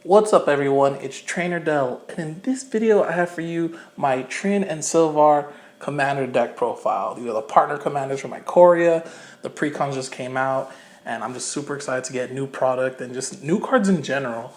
What's up everyone, it's Trainer Dell, and in this video I have for you my Trynn and Silvar commander deck profile. These are the partner commanders from Ikoria. The Precons just came out, and I'm just super excited to get new product and just new cards in general.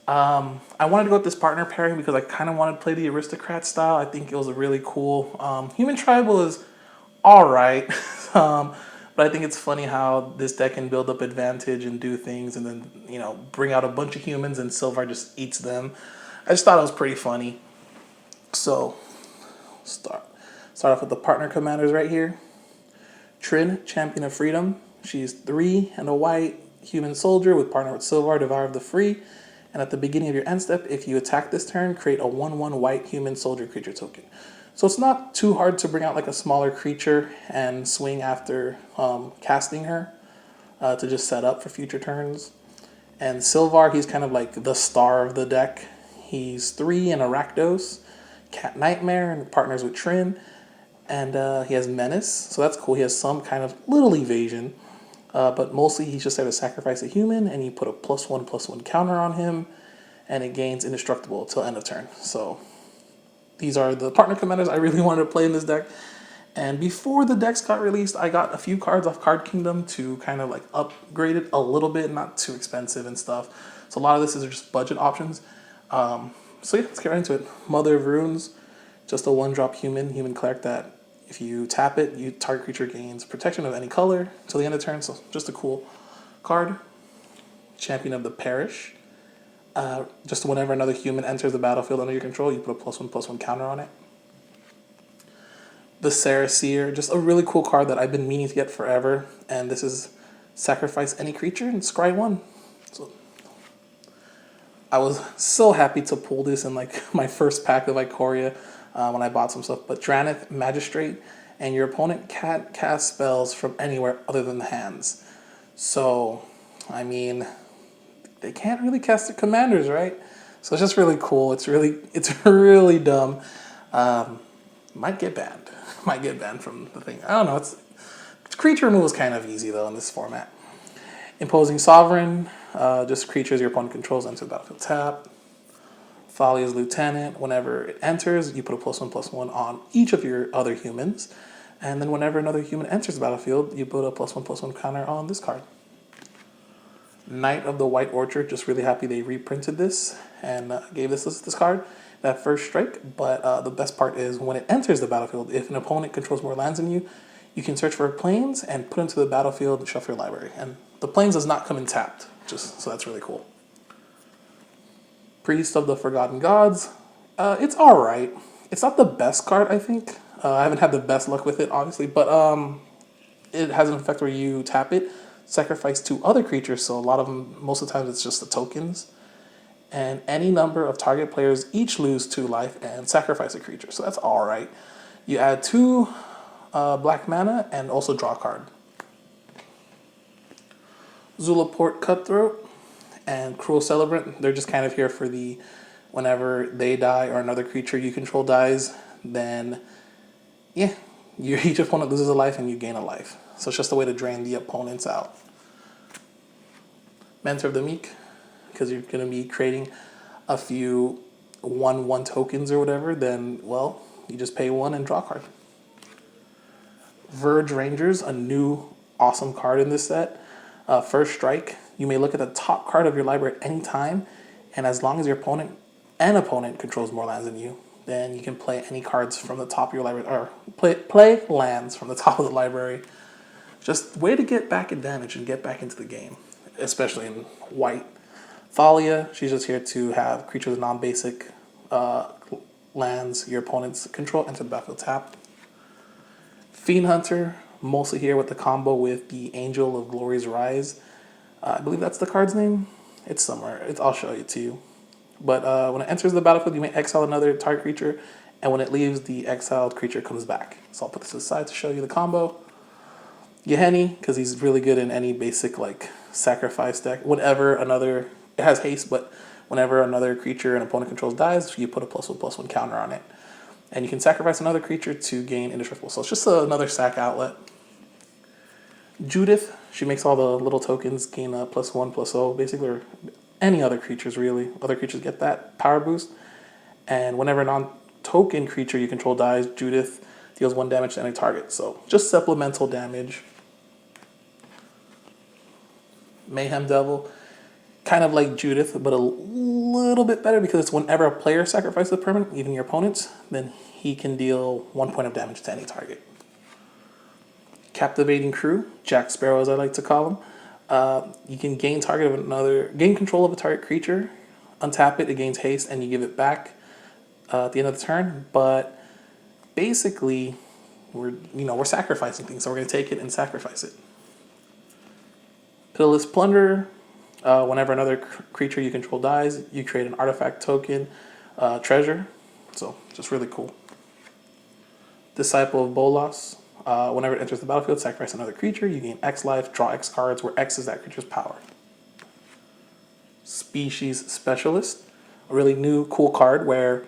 I wanted to go with this partner pairing because I kind of wanted to play the aristocrat style. I think it was a really cool. Human Tribal is alright. But I think it's funny how this deck can build up advantage and do things and then, bring out a bunch of humans and Silvar just eats them. I just thought it was pretty funny. So, start off with the partner commanders right here. Trynn, Champion of Freedom. She's 3 and a white human soldier with partner with Silvar, Devourer of the Free. And at the beginning of your end step, if you attack this turn, create a 1/1 white human soldier creature token. So it's not too hard to bring out like a smaller creature and swing after casting her to just set up for future turns. And Silvar, he's kind of like the star of the deck. He's 3 and a Rakdos, Cat Nightmare, and partners with Trynn. And he has Menace, so that's cool. He has some kind of little evasion. But mostly he's just there to sacrifice a human, and you put a +1/+1 counter on him, and it gains indestructible till end of turn. So these are the partner commanders I really wanted to play in this deck. And before the decks got released, I got a few cards off Card Kingdom to kind of like upgrade it a little bit, not too expensive and stuff. So a lot of this is just budget options. So yeah, let's get right into it. Mother of Runes, just a 1-drop human cleric that if you tap it, you target creature gains protection of any color till the end of turn. So just a cool card. Champion of the Parish. Just whenever another human enters the battlefield under your control, you put a +1/+1 counter on it. The Seer, just a really cool card that I've been meaning to get forever. And this is sacrifice any creature and scry 1. So I was so happy to pull this in like my first pack of Ikoria when I bought some stuff. But Dranith, Magistrate, and your opponent can't cast spells from anywhere other than the hands. So, I mean, they can't really cast the commanders, right? So it's just really cool. It's really dumb. Might get banned. Might get banned from the thing. I don't know. It's creature removal is kind of easy though in this format. Imposing Sovereign, just creatures your opponent controls enter the battlefield tap. Thalia's Lieutenant, whenever it enters, you put a +1/+1 on each of your other humans. And then whenever another human enters the battlefield, you put a +1/+1 counter on this card. Knight of the White Orchard, just really happy they reprinted this and gave this card, that first strike. But the best part is when it enters the battlefield, if an opponent controls more lands than you, you can search for planes and put into the battlefield and shuffle your library. And the planes does not come in tapped, so that's really cool. Priest of the Forgotten Gods, it's alright. It's not the best card, I think. I haven't had the best luck with it, obviously, but it has an effect where you tap it, sacrifice 2 other creatures, so a lot of them, most of the times it's just the tokens, and any number of target players each lose 2 life and sacrifice a creature, so that's alright. You add 2 black mana and also draw a card. Zulaport Cutthroat and Cruel Celebrant, they're just kind of here for the whenever they die or another creature you control dies, then yeah, each opponent loses a life and you gain a life. So it's just a way to drain the opponents out. Mentor of the Meek, because you're going to be creating a few 1/1 tokens or whatever, then, well, you just pay 1 and draw a card. Verge Rangers, a new awesome card in this set. First strike, you may look at the top card of your library at any time, and as long as your opponent controls more lands than you, then you can play any cards from the top of your library, or play lands from the top of the library. Just way to get back advantage and get back into the game, especially in white. Thalia, she's just here to have creatures with non-basic lands your opponent's control enter the battlefield tap. Fiend Hunter, mostly here with the combo with the Angel of Glory's Rise. I believe that's the card's name. It's somewhere. I'll show it to you. But when it enters the battlefield, you may exile another target creature, and when it leaves, the exiled creature comes back. So I'll put this aside to show you the combo. Yeheni, because he's really good in any basic like sacrifice deck. It has haste, but whenever another creature an opponent controls dies, you put a +1/+1 counter on it. And you can sacrifice another creature to gain indestructible. So it's just another sack outlet. Judith, she makes all the little tokens gain a +1/+0, basically, or any other creatures really. Other creatures get that power boost. And whenever a non-token creature you control dies, Judith deals 1 damage to any target. So just supplemental damage. Mayhem Devil, kind of like Judith, but a little bit better because it's whenever a player sacrifices a permanent, even your opponent's, then he can deal 1 point of damage to any target. Captivating Crew, Jack Sparrow as I like to call him. You can gain gain control of a target creature, untap it, it gains haste, and you give it back at the end of the turn. But basically, we're sacrificing things, so we're going to take it and sacrifice it. Pitiless Plunderer. Whenever another creature you control dies, you create an artifact token treasure. So just really cool. Disciple of Bolas. Whenever it enters the battlefield, sacrifice another creature. You gain X life, draw X cards, where X is that creature's power. Species Specialist. A really new, cool card where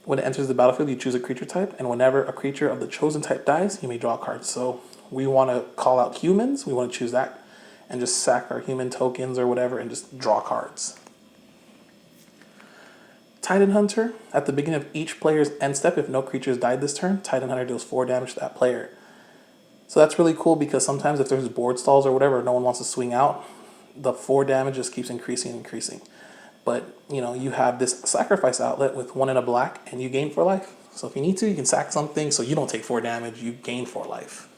when it enters the battlefield, you choose a creature type. And whenever a creature of the chosen type dies, you may draw a card. So we want to call out humans. We want to choose that. And just sack our human tokens or whatever and just draw cards. Titan Hunter. At the beginning of each player's end step, if no creatures died this turn, Titan Hunter deals 4 damage to that player. So that's really cool because sometimes if there's board stalls or whatever, no one wants to swing out, the 4 damage just keeps increasing and increasing. But, you have this sacrifice outlet with 1 in a black and you gain 4 life. So if you need to, you can sack something so you don't take 4 damage, you gain 4 life.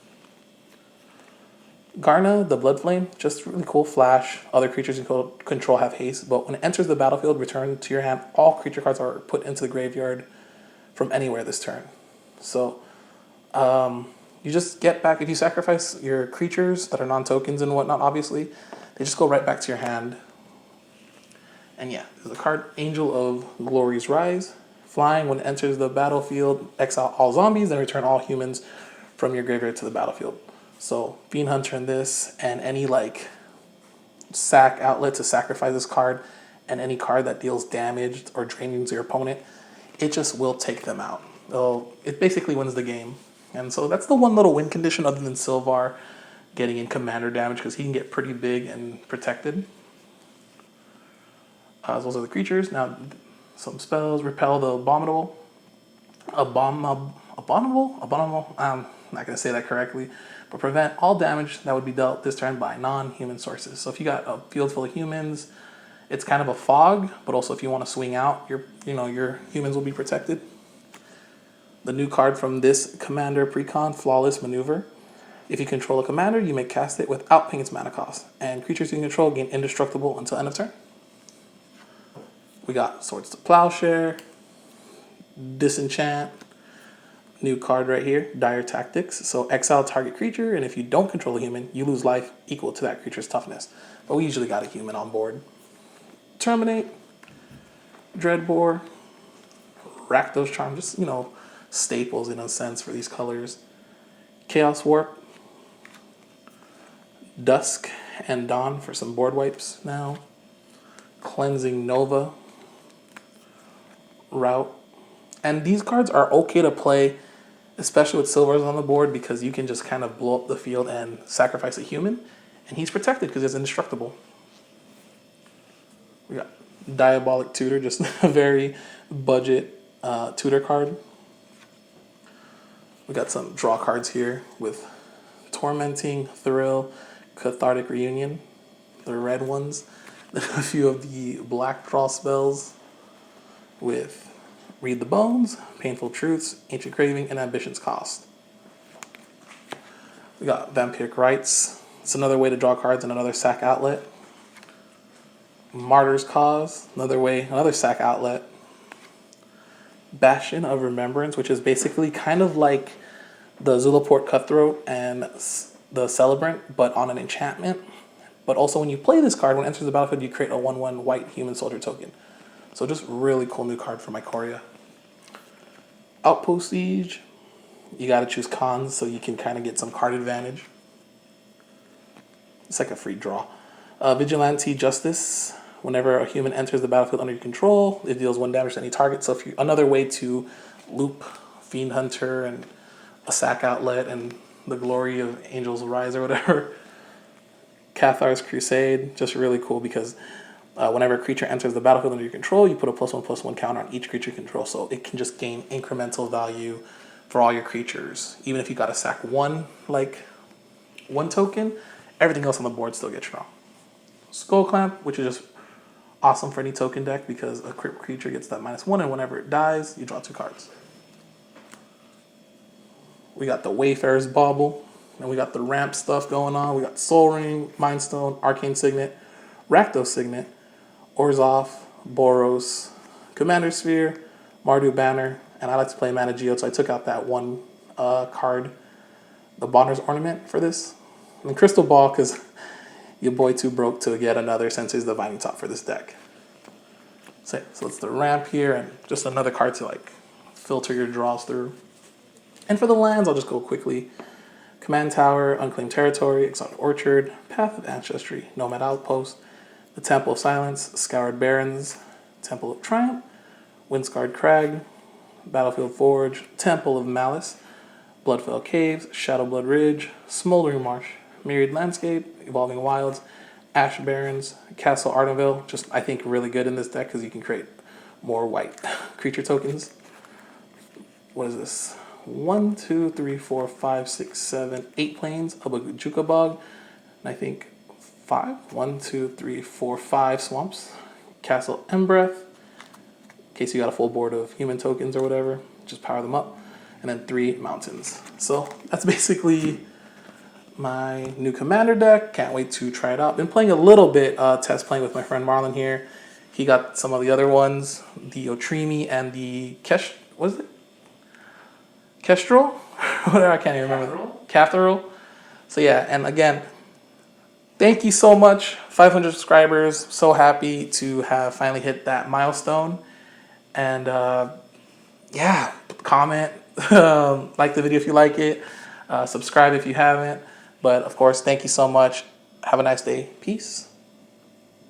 Garna, the Blood Flame, just really cool flash. Other creatures you control have haste, but when it enters the battlefield, return to your hand. All creature cards are put into the graveyard from anywhere this turn. So you just get back, if you sacrifice your creatures that are non-tokens and whatnot, obviously, they just go right back to your hand. And yeah, there's a card, Angel of Glory's Rise. Flying, when it enters the battlefield, exile all zombies, and return all humans from your graveyard to the battlefield. So Fiend Hunter in this, and any sack outlet to sacrifice this card, and any card that deals damage or drains your opponent, it just will take them out. It basically wins the game. And so that's the one little win condition other than Silvar getting in commander damage because he can get pretty big and protected. Those are the creatures. Now some spells. Repel the Abominable. Abominable? I'm not going to say that correctly. But prevent all damage that would be dealt this turn by non-human sources. So if you got a field full of humans, it's kind of a fog, but also if you want to swing out, your humans will be protected. The new card from this Commander Precon, Flawless Maneuver. If you control a commander, you may cast it without paying its mana cost. And creatures you control gain indestructible until end of turn. We got Swords to Plowshare, Disenchant. New card right here, Dire Tactics. So exile target creature, and if you don't control a human, you lose life equal to that creature's toughness. But we usually got a human on board. Terminate, Dreadbore, Rakdos Charm, just, staples in a sense for these colors. Chaos Warp, Dusk and Dawn for some board wipes now. Cleansing Nova, Route. And these cards are okay to play, especially with Silvars on the board, because you can just kind of blow up the field and sacrifice a human, and he's protected because he's indestructible. We got Diabolic Tutor, just a very budget tutor card. We got some draw cards here with Tormenting, Thrill, Cathartic Reunion, the red ones. A few of the black draw spells with Read the Bones, Painful Truths, Ancient Craving, and Ambition's Cost. We got Vampiric Rites. It's another way to draw cards and another sack outlet. Martyr's Cause, another sack outlet. Bastion of Remembrance, which is basically kind of like the Zulaport Cutthroat and the Celebrant, but on an enchantment. But also when you play this card, when it enters the battlefield, you create a 1/1 white human soldier token. So just really cool new card from Ikoria. Outpost Siege. You got to choose cons so you can kind of get some card advantage. It's like a free draw. Vigilante Justice. Whenever a human enters the battlefield under your control, it deals 1 damage to any target. So another way to loop Fiend Hunter and a sack outlet and the glory of Angels Rise or whatever. Cathar's Crusade, just really cool because Whenever a creature enters the battlefield under your control, you put a +1/+1 counter on each creature you control. So it can just gain incremental value for all your creatures. Even if you got to sack one token, everything else on the board still gets strong. Skull Clamp, which is just awesome for any token deck because a crit creature gets that -1, and whenever it dies, you draw 2 cards. We got the Wayfarer's Bauble, and we got the ramp stuff going on. We got Soul Ring, Mind Stone, Arcane Signet, Rakdos Signet, Orzhov, Boros, Commander Sphere, Mardu Banner, and I like to play Mana Geode, so I took out that one card, the Bonner's Ornament, for this. And then Crystal Ball, because your boy too broke to get another Sensei's Divining Top for this deck. So it's the ramp here, and just another card to like filter your draws through. And for the lands, I'll just go quickly. Command Tower, Unclaimed Territory, Exotic Orchard, Path of Ancestry, Nomad Outpost, the Temple of Silence, Scoured Barrens, Temple of Triumph, Windscarred Crag, Battlefield Forge, Temple of Malice, Bloodfell Caves, Shadowblood Ridge, Smoldering Marsh, Myriad Landscape, Evolving Wilds, Ash Barrens, Castle Ardenville. Just, I think, really good in this deck because you can create more white creature tokens. What is this? 1, 2, 3, 4, 5, 6, 7, 8 planes of a Juka Bog, and I think 5. 1, 2, 3, 4, 5 swamps. Castle Embreth, in case you got a full board of human tokens or whatever, just power them up. And then 3 mountains. So that's basically my new commander deck. Can't wait to try it out. Been playing a little bit, test playing with my friend Marlon here. He got some of the other ones, the Otrimi and the what is it? Kestrel? Whatever, I can't even remember. Catherall. So yeah, and again, thank you so much. 500 subscribers. So happy to have finally hit that milestone. And yeah, comment, like the video if you like it, subscribe if you haven't. But of course, thank you so much. Have a nice day. Peace.